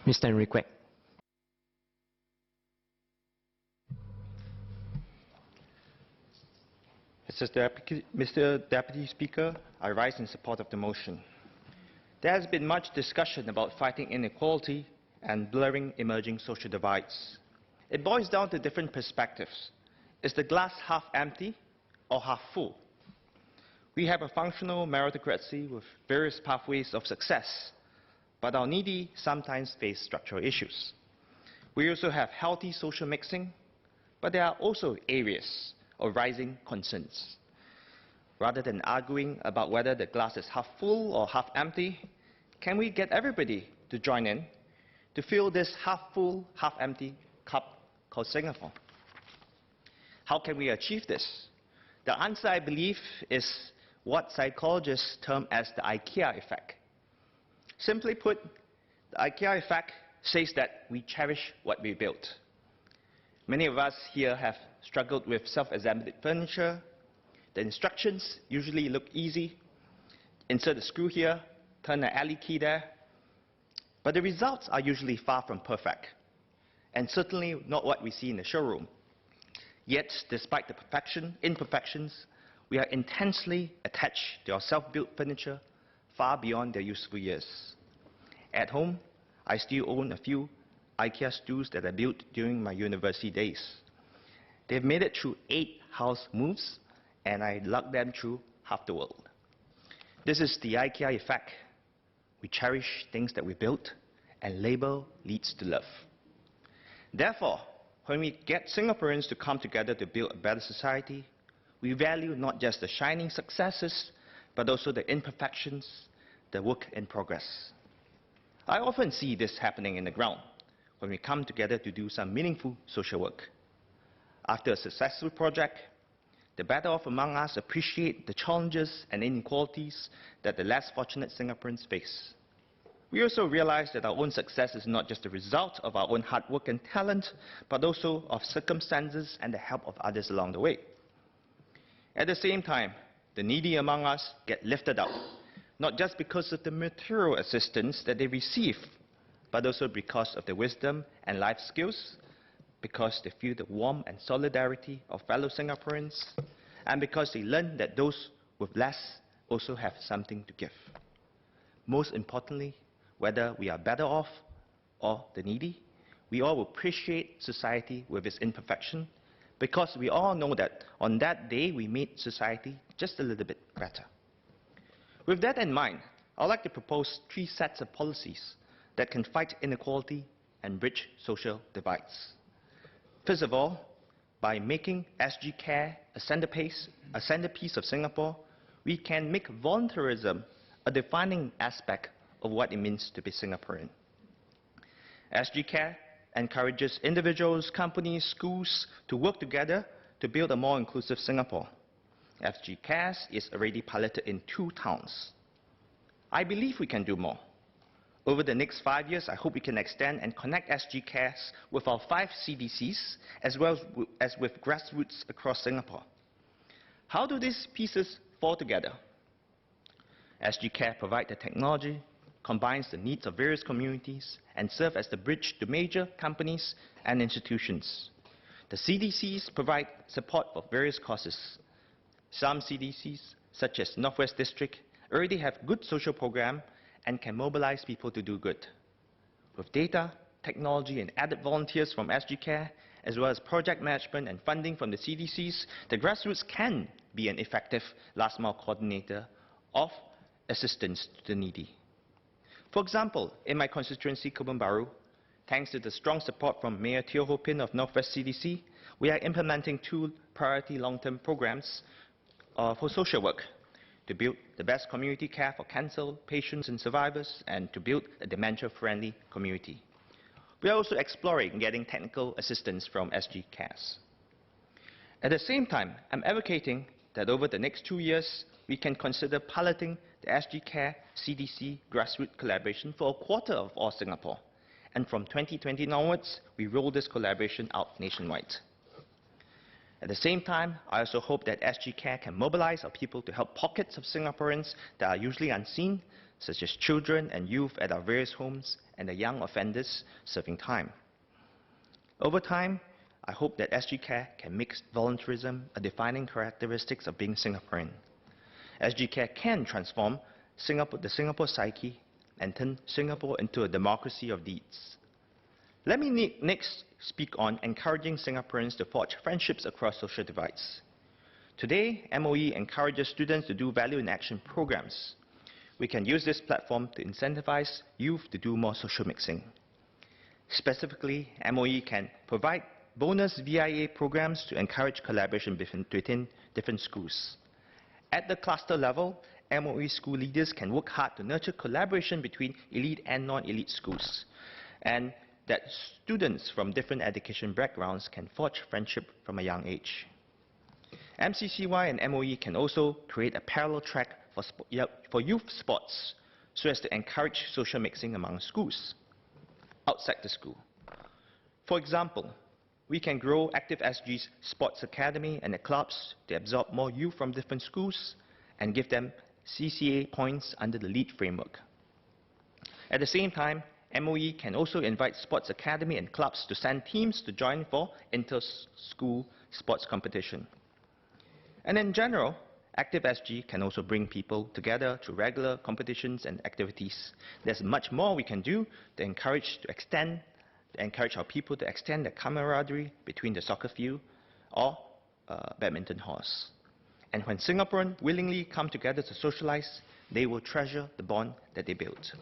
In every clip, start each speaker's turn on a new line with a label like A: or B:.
A: Mr. Henry Kwek.
B: Mr. Deputy Speaker, I rise in support of the motion. There has been much discussion about fighting inequality and blurring emerging social divides. It boils down to different perspectives. Is the glass half empty or half full? We have a functional meritocracy with various pathways of success, but our needy sometimes face structural issues. We also have healthy social mixing, but there are also areas of rising concerns. Rather than arguing about whether the glass is half full or half empty, can we get everybody to join in to fill this half full, half empty cup called Singapore? How can we achieve this? The answer, I believe, is what psychologists term as the IKEA effect. Simply put, the IKEA effect says that we cherish what we built. Many of us here have struggled with self-assembled furniture. The instructions usually look easy. Insert a screw here, turn an Allen key there. But the results are usually far from perfect, and certainly not what we see in the showroom. Yet, despite the imperfections, we are intensely attached to our self-built furniture far beyond their useful years. At home, I still own a few IKEA stools that I built during my university days. They've made it through 8 house moves, and I lugged them through half the world. This is the IKEA effect. We cherish things that we built, and labor leads to love. Therefore, when we get Singaporeans to come together to build a better society, we value not just the shining successes, but also the imperfections, the work in progress. I often see this happening in the ground when we come together to do some meaningful social work. After a successful project, the better off among us appreciate the challenges and inequalities that the less fortunate Singaporeans face. We also realize that our own success is not just the result of our own hard work and talent, but also of circumstances and the help of others along the way. At the same time, the needy among us get lifted up, not just because of the material assistance that they receive, but also because of their wisdom and life skills, because they feel the warmth and solidarity of fellow Singaporeans, and because they learn that those with less also have something to give. Most importantly, whether we are better off or the needy, we all appreciate society with its imperfection, because we all know that on that day we made society just a little bit better. With that in mind, I'd like to propose 3 sets of policies that can fight inequality and bridge social divides. First of all, by making SG Care a centerpiece of Singapore, we can make volunteerism a defining aspect of what it means to be Singaporean. SG Care encourages individuals, companies, schools to work together to build a more inclusive Singapore. SG Cares is already piloted in 2 towns. I believe we can do more. Over the next 5 years, I hope we can extend and connect SG Cares with our 5 CDCs, as well as with grassroots across Singapore. How do these pieces fall together? SG Care provides the technology, combines the needs of various communities, and serves as the bridge to major companies and institutions. The CDCs provide support for various causes. Some CDCs, such as Northwest District, already have good social programs and can mobilize people to do good. With data, technology, and added volunteers from SG Care, as well as project management and funding from the CDCs, the grassroots can be an effective last-mile coordinator of assistance to the needy. For example, in my constituency, Kebun Baru, thanks to the strong support from Mayor Teo Ho Pin of Northwest CDC, we are implementing 2 priority long-term programs for social work, to build the best community care for cancer patients and survivors, and to build a dementia-friendly community. We are also exploring getting technical assistance from SG Cares. At the same time, I'm advocating that over the next 2 years, we can consider piloting the SG Care CDC grassroots collaboration for a quarter of all Singapore. And from 2020 onwards, we roll this collaboration out nationwide. At the same time, I also hope that SG Care can mobilize our people to help pockets of Singaporeans that are usually unseen, such as children and youth at our various homes and the young offenders serving time. Over time, I hope that SG Care can make volunteerism a defining characteristic of being Singaporean. SG Care can transform the Singapore psyche and turn Singapore into a democracy of deeds. Let me next speak on encouraging Singaporeans to forge friendships across social divides. Today, MOE encourages students to do value in action programs. We can use this platform to incentivize youth to do more social mixing. Specifically, MOE can provide bonus VIA programs to encourage collaboration between different schools. At the cluster level, MOE school leaders can work hard to nurture collaboration between elite and non-elite schools, and that students from different education backgrounds can forge friendship from a young age. MCCY and MOE can also create a parallel track for youth sports so as to encourage social mixing among schools outside the school. For example, we can grow Active SG's sports academy and the clubs to absorb more youth from different schools and give them CCA points under the LEAD framework. At the same time, MOE can also invite sports academy and clubs to send teams to join for inter-school sports competition. And in general, Active SG can also bring people together through regular competitions and activities. There's much more we can do to encourage our people to extend the camaraderie between the soccer field or badminton halls. And when Singaporeans willingly come together to socialize, they will treasure the bond that they built.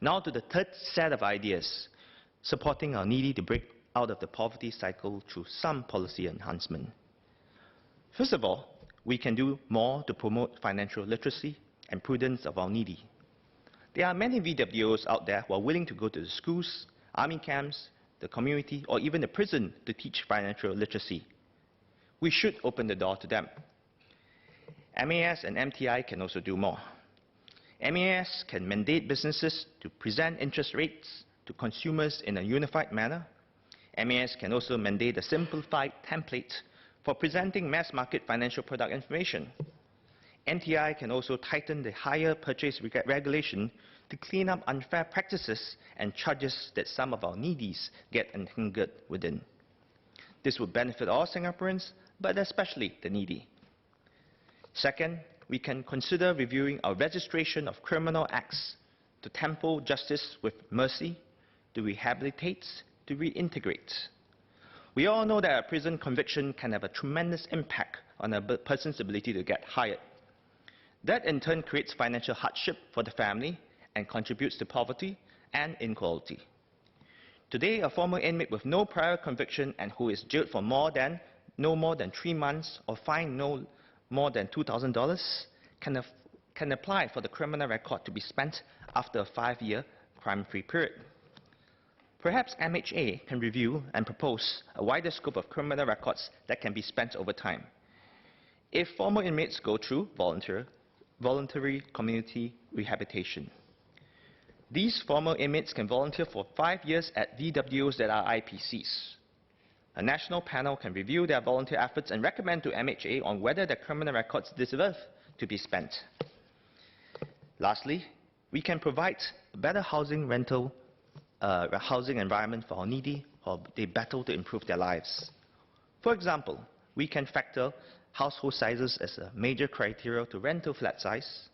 B: Now to the third set of ideas, supporting our needy to break out of the poverty cycle through some policy enhancement. First of all, we can do more to promote financial literacy and prudence of our needy. There are many VWOs out there who are willing to go to the schools, army camps, the community, or even the prison to teach financial literacy. We should open the door to them. MAS and MTI can also do more. MAS can mandate businesses to present interest rates to consumers in a unified manner. MAS can also mandate a simplified template for presenting mass market financial product information. MTI can also tighten the hire purchase regulation to clean up unfair practices and charges that some of our needies get entangled within. This would benefit all Singaporeans, but especially the needy. Second, we can consider reviewing our registration of criminal acts to temper justice with mercy, to rehabilitate, to reintegrate. We all know that a prison conviction can have a tremendous impact on a person's ability to get hired. That in turn creates financial hardship for the family and contributes to poverty and inequality. Today, a former inmate with no prior conviction and who is jailed for no more than 3 months or fined no more than $2,000 can apply for the criminal record to be spent after a 5-year crime-free period. Perhaps MHA can review and propose a wider scope of criminal records that can be spent over time. If former inmates go through voluntary community rehabilitation, these former inmates can volunteer for 5 years at VWOs that are IPCs. A national panel can review their volunteer efforts and recommend to MHA on whether their criminal records deserve to be spent. Lastly, we can provide a better housing environment for our needy while they battle to improve their lives. For example, we can factor household sizes as a major criteria to rental flat size.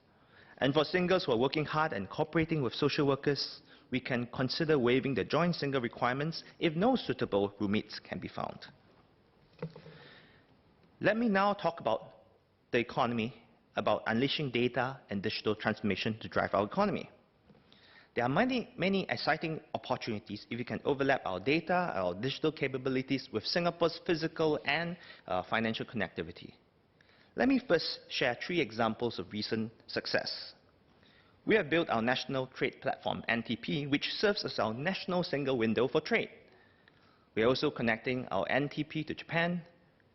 B: And for singles who are working hard and cooperating with social workers, we can consider waiving the joint single requirements if no suitable roommates can be found. Let me now talk about the economy, about unleashing data and digital transformation to drive our economy. There are many exciting opportunities if we can overlap our data, our digital capabilities with Singapore's physical and financial connectivity. Let me first share 3 examples of recent success. We have built our national trade platform, NTP, which serves as our national single window for trade. We are also connecting our NTP to Japan,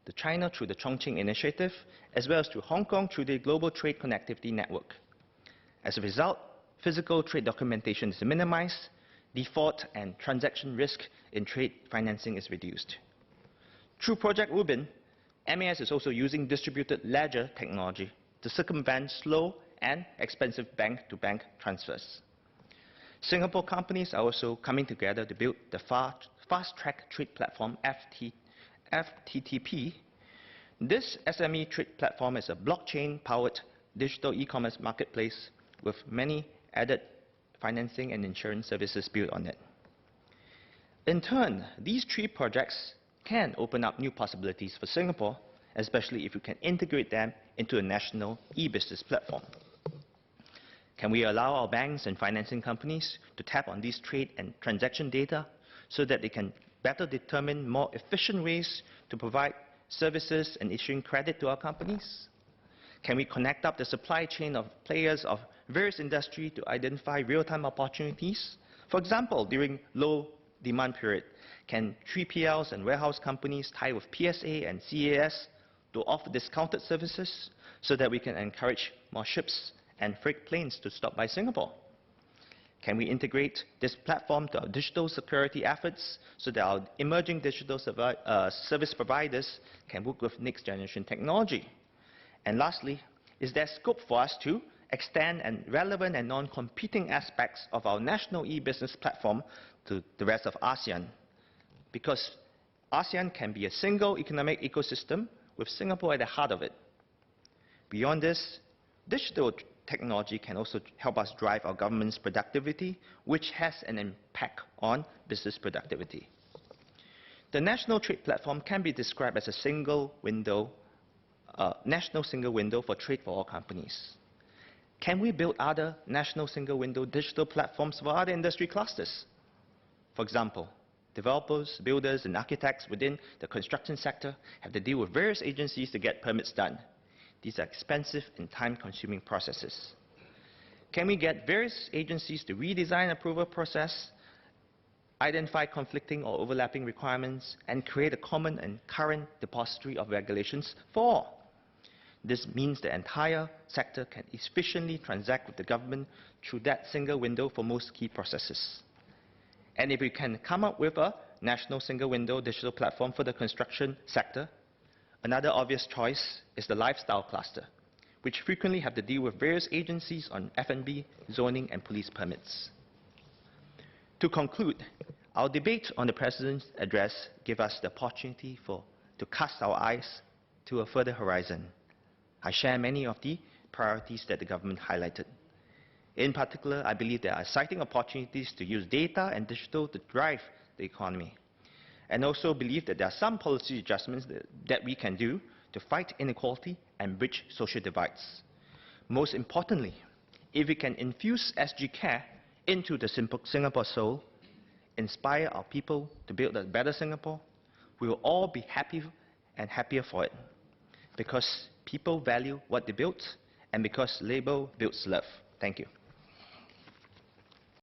B: to China through the Chongqing Initiative, as well as to Hong Kong through the Global Trade Connectivity Network. As a result, physical trade documentation is minimized, default and transaction risk in trade financing is reduced. Through Project Rubin, MAS is also using distributed ledger technology to circumvent slow and expensive bank-to-bank transfers. Singapore companies are also coming together to build the fast-track trade platform FTTP. This SME trade platform is a blockchain-powered digital e-commerce marketplace with many added financing and insurance services built on it. In turn, these 3 projects can open up new possibilities for Singapore, especially if we can integrate them into a national e-business platform. Can we allow our banks and financing companies to tap on these trade and transaction data so that they can better determine more efficient ways to provide services and issuing credit to our companies? Can we connect up the supply chain of players of various industries to identify real-time opportunities? For example, during low demand period, can 3PLs and warehouse companies tie with PSA and CAS to offer discounted services so that we can encourage more ships and freight planes to stop by Singapore? Can we integrate this platform to our digital security efforts so that our emerging digital service providers can work with next generation technology? And lastly, is there scope for us to extend and relevant and non-competing aspects of our national e-business platform to the rest of ASEAN? Because ASEAN can be a single economic ecosystem with Singapore at the heart of it. Beyond this, digital technology can also help us drive our government's productivity, which has an impact on business productivity. The national trade platform can be described as a national single window for trade for all companies. Can we build other national single window digital platforms for other industry clusters? For example, developers, builders, and architects within the construction sector have to deal with various agencies to get permits done. These are expensive and time-consuming processes. Can we get various agencies to redesign approval process, identify conflicting or overlapping requirements, and create a common and current depository of regulations for all? This means the entire sector can efficiently transact with the government through that single window for most key processes. And if we can come up with a national single window digital platform for the construction sector, another obvious choice is the lifestyle cluster, which frequently have to deal with various agencies on F&B, zoning, and police permits. To conclude, our debate on the President's address gave us the opportunity to cast our eyes to a further horizon. I share many of the priorities that the government highlighted. In particular, I believe there are exciting opportunities to use data and digital to drive the economy, and also believe that there are some policy adjustments that we can do to fight inequality and bridge social divides. Most importantly, if we can infuse SG Care into the Singapore soul, inspire our people to build a better Singapore, we will all be happy and happier for it, because people value what they built, and because labor builds love. Thank you.